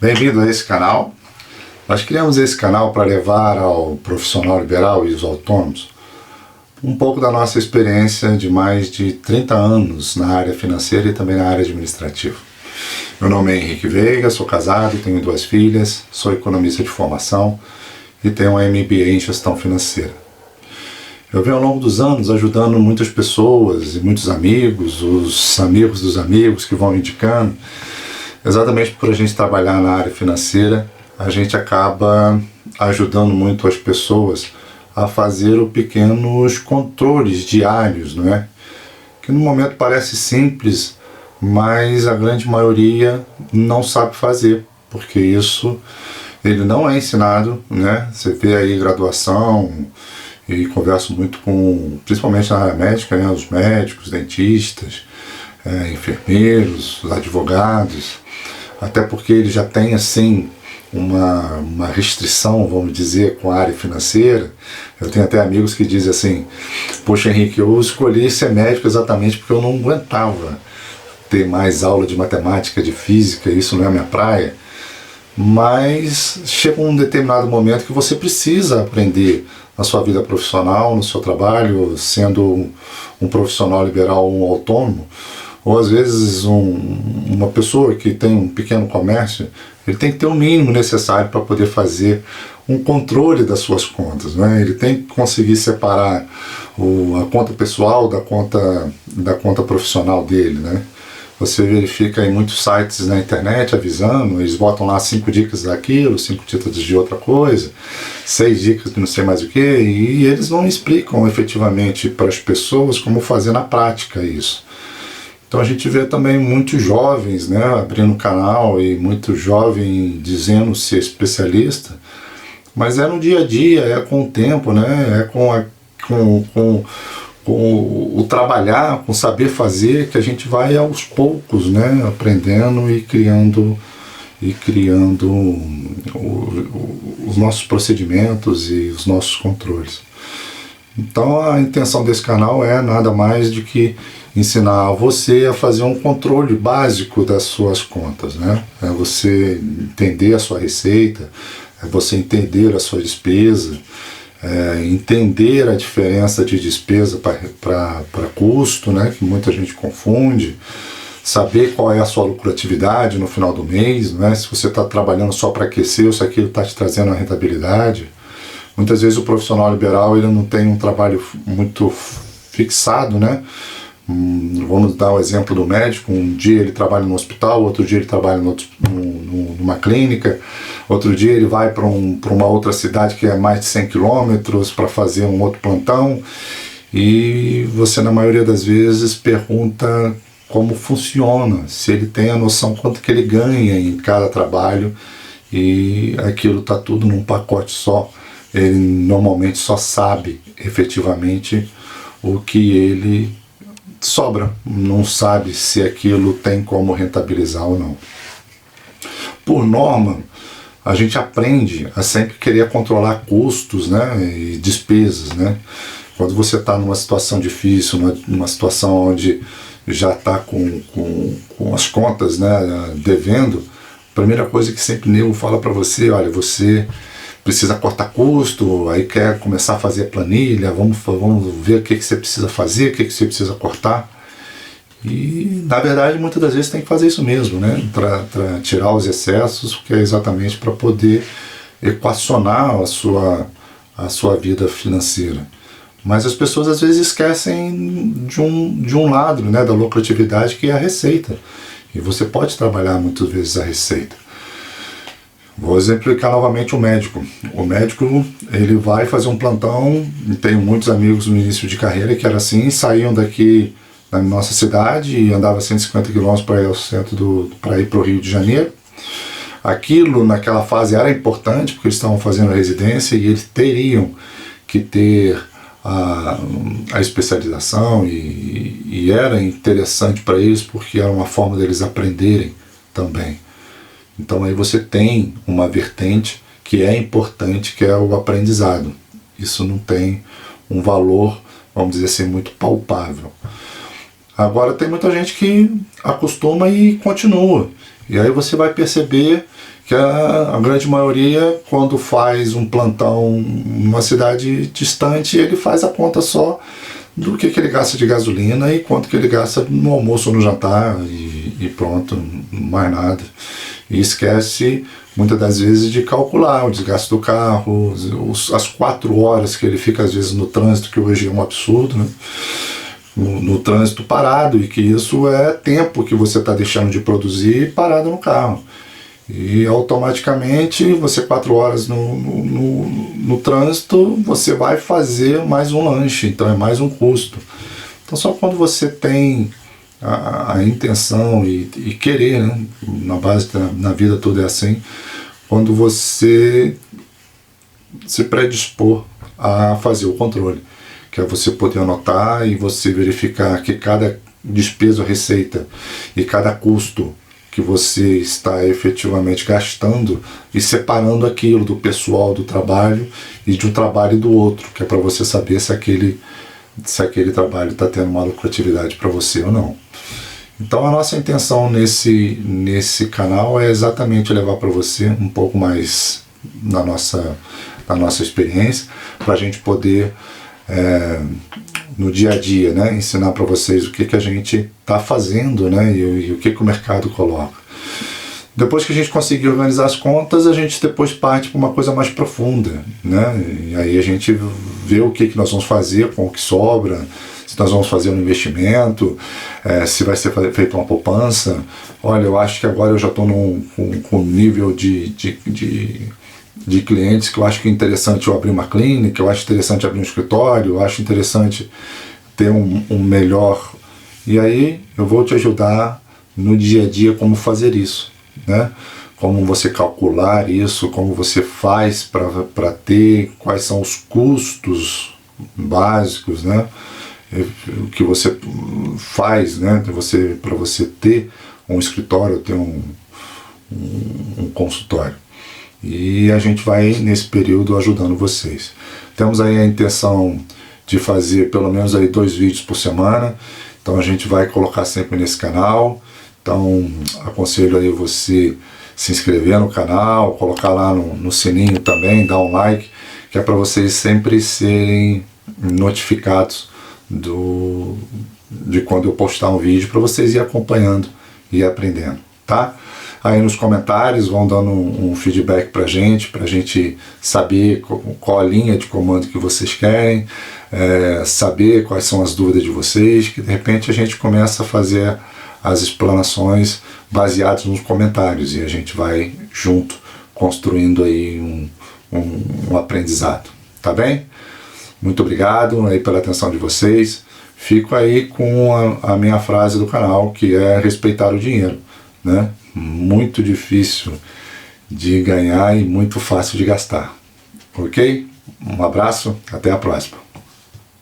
Bem-vindo a esse canal. Nós criamos esse canal para levar ao profissional liberal e os autônomos um pouco da nossa experiência de mais de 30 anos na área financeira e também na área administrativa. Meu nome é Henrique Veiga, sou casado, tenho 2 filhas, sou economista de formação e tenho um MBA em gestão financeira. Eu venho ao longo dos anos ajudando muitas pessoas e muitos amigos, os amigos dos amigos que vão me indicando. Exatamente por a gente trabalhar na área financeira, a gente acaba ajudando muito as pessoas a fazer os pequenos controles diários, não é? Que no momento parece simples, mas a grande maioria não sabe fazer, porque isso ele não é ensinado, né? Você vê aí graduação e converso muito com, principalmente na área médica, né? Os médicos, dentistas, enfermeiros, os advogados, até porque ele já tem assim uma restrição, vamos dizer, com a área financeira. Eu tenho até amigos que dizem assim: poxa, Henrique, eu escolhi ser médico exatamente porque eu não aguentava ter mais aula de matemática, de física, isso não é a minha praia. Mas chega um determinado momento que você precisa aprender na sua vida profissional, no seu trabalho, sendo um profissional liberal ou um autônomo, ou às vezes uma pessoa que tem um pequeno comércio, ele tem que ter o mínimo necessário para poder fazer um controle das suas contas, né? Ele tem que conseguir separar a conta pessoal da conta profissional dele, né? Você verifica em muitos sites na internet avisando, eles botam lá 5 dicas daquilo, 5 dicas de outra coisa, 6 dicas de não sei mais o que, e eles não explicam efetivamente para as pessoas como fazer na prática isso. Então a gente vê também muitos jovens, né, abrindo canal e muito jovem dizendo ser especialista, mas é no dia a dia, é com o tempo, né, é com o trabalhar, com o saber fazer, que a gente vai aos poucos, né, aprendendo e criando os nossos procedimentos e os nossos controles. Então a intenção desse canal é nada mais do que ensinar você a fazer um controle básico das suas contas, né? É você entender a sua receita, é você entender a sua despesa, entender a diferença de despesa para custo, né? Que muita gente confunde, saber qual é a sua lucratividade no final do mês, né? Se você está trabalhando só para aquecer ou se aquilo está te trazendo a rentabilidade. Muitas vezes o profissional liberal ele não tem um trabalho muito fixado, né? Vamos dar o exemplo do médico: um dia ele trabalha no hospital, outro dia ele trabalha numa clínica, outro dia ele vai para uma outra cidade que é mais de 100 quilômetros para fazer um outro plantão, e você na maioria das vezes pergunta como funciona, se ele tem a noção quanto que ele ganha em cada trabalho, e aquilo está tudo num pacote só. Ele normalmente só sabe efetivamente o que ele sobra, não sabe se aquilo tem como rentabilizar ou não. Por norma, a gente aprende a sempre querer controlar custos, né, e despesas, né? Quando você está numa situação difícil, numa situação onde já está com as contas, né, devendo, a primeira coisa que sempre nego fala para você: olha, você precisa cortar custo, aí quer começar a fazer planilha, vamos ver o que você precisa fazer, o que você precisa cortar. E na verdade muitas das vezes tem que fazer isso mesmo, né? Para tirar os excessos, que é exatamente para poder equacionar a sua vida financeira. Mas as pessoas às vezes esquecem de um lado, né, da lucratividade, que é a receita. E você pode trabalhar muitas vezes a receita. Vou exemplificar novamente o médico. O médico, ele vai fazer um plantão, tenho muitos amigos no início de carreira que era assim, saíam daqui da nossa cidade e andavam 150 km para ir ao centro para ir para o Rio de Janeiro. Aquilo naquela fase era importante porque eles estavam fazendo a residência e eles teriam que ter a especialização, e era interessante para eles porque era uma forma deles aprenderem também. Então aí você tem uma vertente que é importante, que é o aprendizado. Isso não tem um valor, vamos dizer assim, muito palpável. Agora tem muita gente que acostuma e continua. E aí você vai perceber que a grande maioria, quando faz um plantão numa cidade distante, ele faz a conta só do que ele gasta de gasolina e quanto que ele gasta no almoço ou no jantar e pronto, mais nada. E esquece muitas das vezes de calcular o desgaste do carro, as 4 horas que ele fica às vezes no trânsito, que hoje é um absurdo, né? No trânsito parado, e que isso é tempo que você está deixando de produzir parado no carro. E automaticamente, você 4 horas no trânsito, você vai fazer mais um lanche, então é mais um custo. Então só quando você tem a intenção e querer, né? Na base, na vida toda é assim, quando você se predispor a fazer o controle, que é você poder anotar e você verificar que cada despesa ou receita e cada custo que você está efetivamente gastando e separando aquilo do pessoal do trabalho e de um trabalho do outro, que é para você saber se aquele trabalho está tendo uma lucratividade para você ou não. Então a nossa intenção nesse canal é exatamente levar para você um pouco mais da nossa experiência, para a gente poder no dia a dia, né, ensinar para vocês o que a gente está fazendo, né, e o que o mercado coloca. Depois que a gente conseguir organizar as contas, a gente depois parte para uma coisa mais profunda, né, e aí a gente vê o que nós vamos fazer com o que sobra, se nós vamos fazer um investimento, se vai ser feita uma poupança. Olha, eu acho que agora eu já estou com nível de clientes que eu acho que é interessante eu abrir uma clínica, eu acho interessante abrir um escritório, eu acho interessante ter um melhor. E aí eu vou te ajudar no dia a dia como fazer isso, né? Como você calcular isso, como você faz para ter, quais são os custos básicos, né? O que você faz, né? Para você ter um escritório, ter um consultório. E a gente vai, nesse período, ajudando vocês. Temos aí a intenção de fazer pelo menos aí 2 vídeos por semana. Então a gente vai colocar sempre nesse canal. Então aconselho aí você se inscrever no canal, colocar lá no sininho também, dar um like, que é para vocês sempre serem notificados de quando eu postar um vídeo, para vocês ir acompanhando e aprendendo, tá? Aí nos comentários vão dando um feedback pra gente saber qual a linha de comando que vocês querem, saber quais são as dúvidas de vocês, que de repente a gente começa a fazer as explanações baseadas nos comentários e a gente vai junto construindo aí um aprendizado, tá bem? Muito obrigado aí pela atenção de vocês. Fico aí com a minha frase do canal, que é respeitar o dinheiro, né? Muito difícil de ganhar e muito fácil de gastar. Ok? Um abraço, até a próxima.